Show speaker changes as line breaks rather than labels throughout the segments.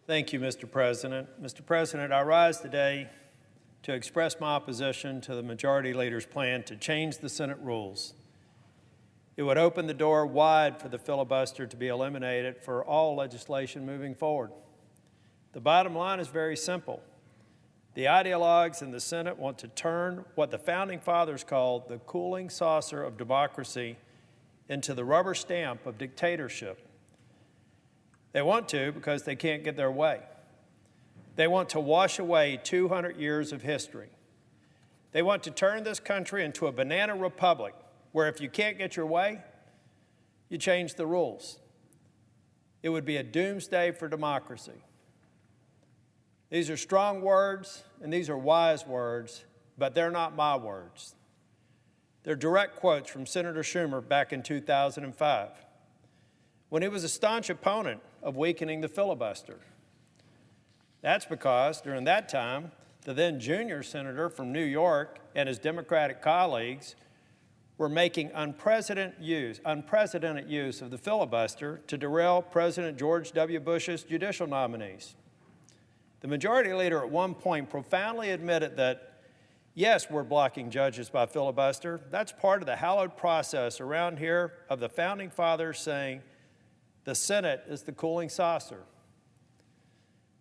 Thank you, Mr. President. Mr. President, I rise today to express my opposition to the Majority Leader's plan to change the Senate rules. It would open the door wide for the filibuster to be eliminated for all legislation moving forward. The bottom line is very simple. The ideologues in the Senate want to turn what the Founding Fathers called the cooling saucer of democracy into the rubber stamp of dictatorship. They want to because they can't get their way. They want to wash away 200 years of history. They want to turn this country into a banana republic where if you can't get your way, you change the rules. It would be a doomsday for democracy. These are strong words, and these are wise words, but they're not my words. They're direct quotes from Senator Schumer back in 2005, when he was a staunch opponent of weakening the filibuster. That's because during that time, the then junior senator from New York and his Democratic colleagues were making unprecedented use of the filibuster to derail President George W. Bush's judicial nominees. The Majority Leader at one point profoundly admitted that, yes, we're blocking judges by filibuster. That's part of the hallowed process around here of the Founding Fathers saying the Senate is the cooling saucer.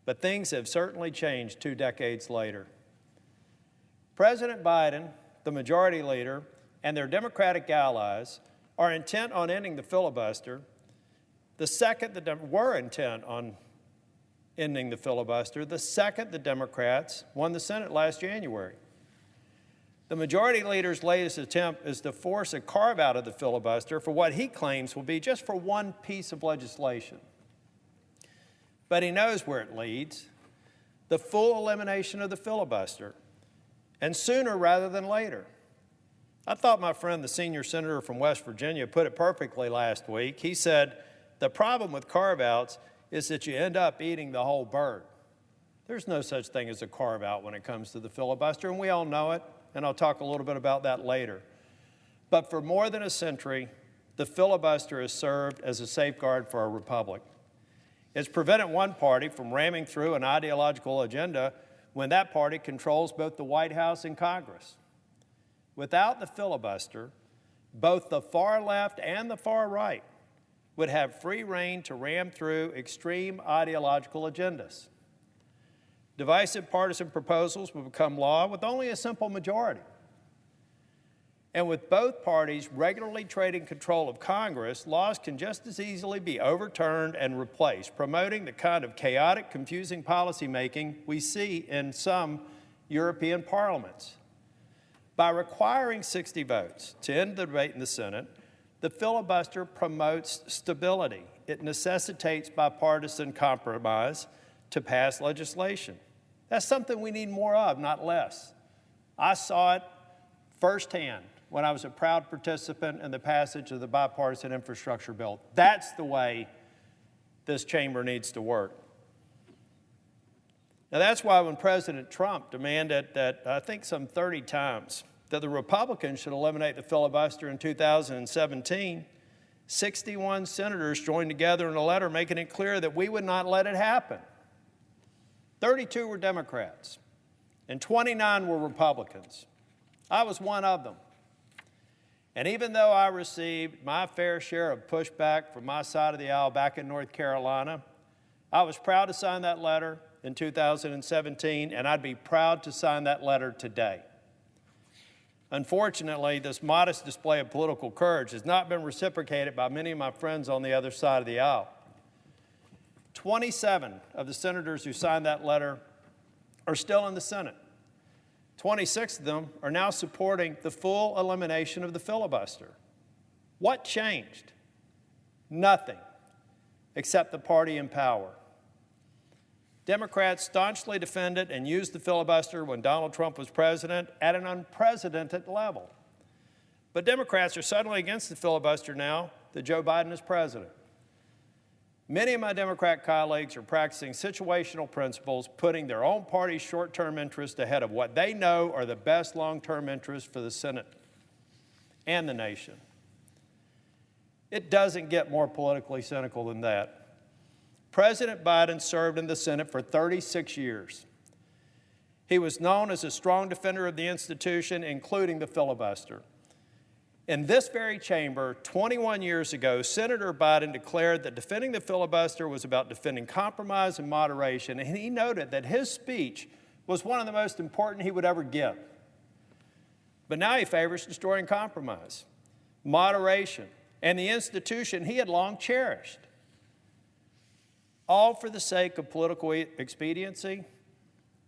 But things have certainly changed 2 decades later. President Biden, the Majority Leader, and their Democratic allies are intent on ending the filibuster. Were intent on ending the filibuster the second the Democrats won the Senate last January. The Majority Leader's latest attempt is to force a carve-out of the filibuster for what he claims will be just for one piece of legislation. But he knows where it leads, the full elimination of the filibuster, and sooner rather than later. I thought my friend, the senior senator from West Virginia, put it perfectly last week. He said, the problem with carve-outs is that you end up eating the whole bird. There's no such thing as a carve-out when it comes to the filibuster, and we all know it, and I'll talk a little bit about that later. But for more than a century, the filibuster has served as a safeguard for our republic. It's prevented one party from ramming through an ideological agenda when that party controls both the White House and Congress. Without the filibuster, both the far left and the far right would have free rein to ram through extreme ideological agendas. Divisive partisan proposals will become law with only a simple majority. And with both parties regularly trading control of Congress, laws can just as easily be overturned and replaced, promoting the kind of chaotic, confusing policymaking we see in some European parliaments. By requiring 60 votes to end the debate in the Senate, the filibuster promotes stability. It necessitates bipartisan compromise to pass legislation. That's something we need more of, not less. I saw it firsthand when I was a proud participant in the passage of the bipartisan infrastructure bill. That's the way this chamber needs to work. Now, that's why when President Trump demanded that, I think some 30 times, that the Republicans should eliminate the filibuster in 2017, 61 senators joined together in a letter making it clear that we would not let it happen. 32 were Democrats, and 29 were Republicans. I was one of them. And even though I received my fair share of pushback from my side of the aisle back in North Carolina, I was proud to sign that letter in 2017, and I'd be proud to sign that letter today. Unfortunately, this modest display of political courage has not been reciprocated by many of my friends on the other side of the aisle. 27 of the senators who signed that letter are still in the Senate. 26 of them are now supporting the full elimination of the filibuster. What changed? Nothing, except the party in power. Democrats staunchly defended and used the filibuster when Donald Trump was president at an unprecedented level. But Democrats are suddenly against the filibuster now that Joe Biden is president. Many of my Democrat colleagues are practicing situational principles, putting their own party's short-term interest ahead of what they know are the best long-term interests for the Senate and the nation. It doesn't get more politically cynical than that. President Biden served in the Senate for 36 years. He was known as a strong defender of the institution, including the filibuster. In this very chamber, 21 years ago, Senator Biden declared that defending the filibuster was about defending compromise and moderation, and he noted that his speech was one of the most important he would ever give. But now he favors destroying compromise, moderation, and the institution he had long cherished, all for the sake of political expediency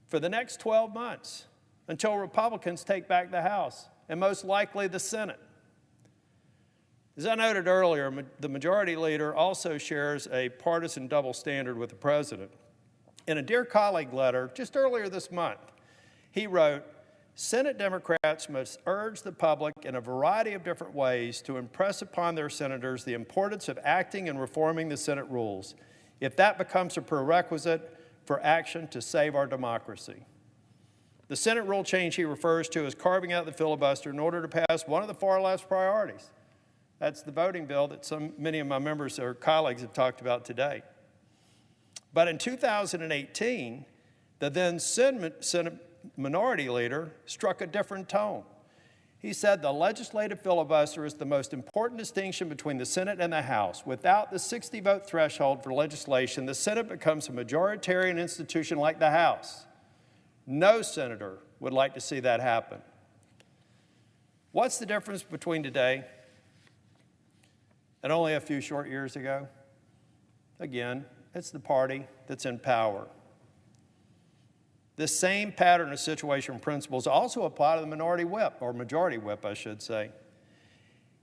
for the next 12 months until Republicans take back the House and most likely the Senate. As I noted earlier, the majority leader also shares a partisan double standard with the president. In a Dear Colleague letter just earlier this month, he wrote, Senate Democrats must urge the public in a variety of different ways to impress upon their senators the importance of acting and reforming the Senate rules, if that becomes a prerequisite for action to save our democracy. The Senate rule change he refers to as carving out the filibuster in order to pass one of the far left's priorities. That's the voting bill that many of my members or colleagues have talked about today. But in 2018, the then Senate minority leader struck a different tone. He said the legislative filibuster is the most important distinction between the Senate and the House. Without the 60-vote threshold for legislation, the Senate becomes a majoritarian institution like the House. No senator would like to see that happen. What's the difference between today and only a few short years ago? Again, it's the party that's in power. This same pattern of situation principles also apply to the minority whip, or majority whip, I should say.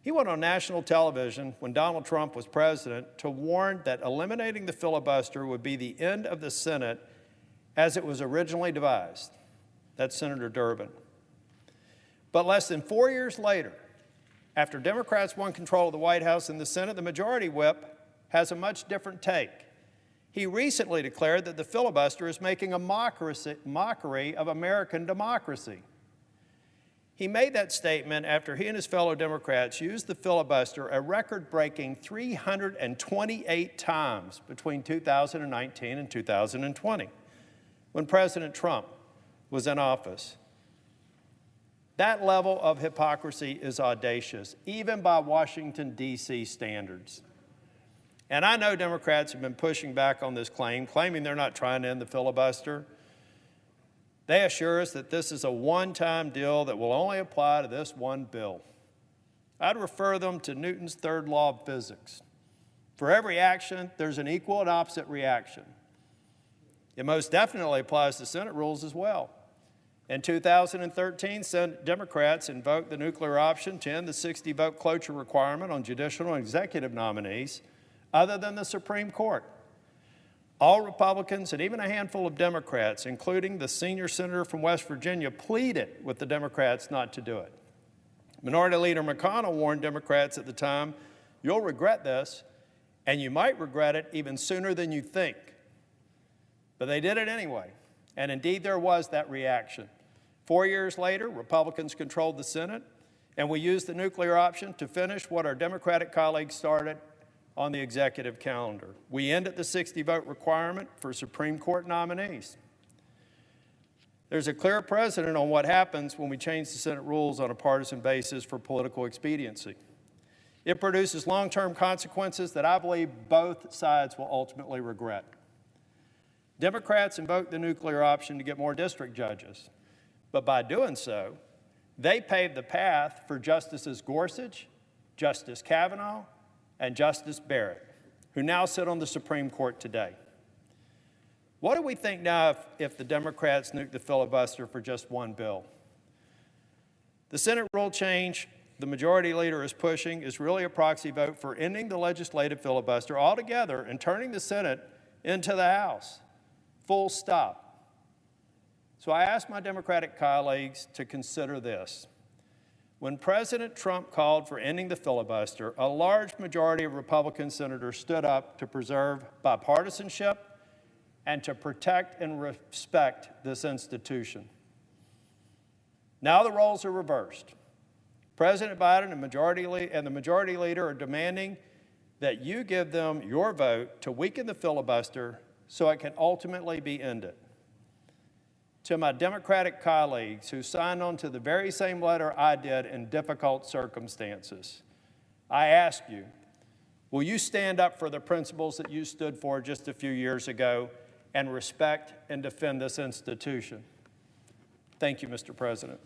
He went on national television when Donald Trump was president to warn that eliminating the filibuster would be the end of the Senate as it was originally devised. That's Senator Durbin. But less than 4 years later, after Democrats won control of the White House and the Senate, the majority whip has a much different take. He recently declared that the filibuster is making a mockery of American democracy. He made that statement after he and his fellow Democrats used the filibuster a record-breaking 328 times between 2019 and 2020, when President Trump was in office. That level of hypocrisy is audacious, even by Washington, D.C. standards. And I know Democrats have been pushing back on this claim, claiming they're not trying to end the filibuster. They assure us that this is a one-time deal that will only apply to this one bill. I'd refer them to Newton's third law of physics. For every action, there's an equal and opposite reaction. It most definitely applies to Senate rules as well. In 2013, Senate Democrats invoked the nuclear option to end the 60-vote cloture requirement on judicial and executive nominees other than the Supreme Court. All Republicans and even a handful of Democrats, including the senior senator from West Virginia, pleaded with the Democrats not to do it. Minority Leader McConnell warned Democrats at the time, you'll regret this, and you might regret it even sooner than you think. But they did it anyway, and indeed there was that reaction. 4 years later, Republicans controlled the Senate, and we used the nuclear option to finish what our Democratic colleagues started on the executive calendar. We ended the 60-vote requirement for Supreme Court nominees. There's a clear precedent on what happens when we change the Senate rules on a partisan basis for political expediency. It produces long-term consequences that I believe both sides will ultimately regret. Democrats invoked the nuclear option to get more district judges, but by doing so, they paved the path for Justices Gorsuch, Justice Kavanaugh, and Justice Barrett, who now sit on the Supreme Court today. What do we think now if the Democrats nuke the filibuster for just one bill? The Senate rule change the majority leader is pushing is really a proxy vote for ending the legislative filibuster altogether and turning the Senate into the House. Full stop. So I asked my Democratic colleagues to consider this. When President Trump called for ending the filibuster, a large majority of Republican senators stood up to preserve bipartisanship and to protect and respect this institution. Now the roles are reversed. President Biden and the majority leader are demanding that you give them your vote to weaken the filibuster so it can ultimately be ended. To my Democratic colleagues who signed on to the very same letter I did in difficult circumstances, I ask you, will you stand up for the principles that you stood for just a few years ago and respect and defend this institution? Thank you, Mr. President.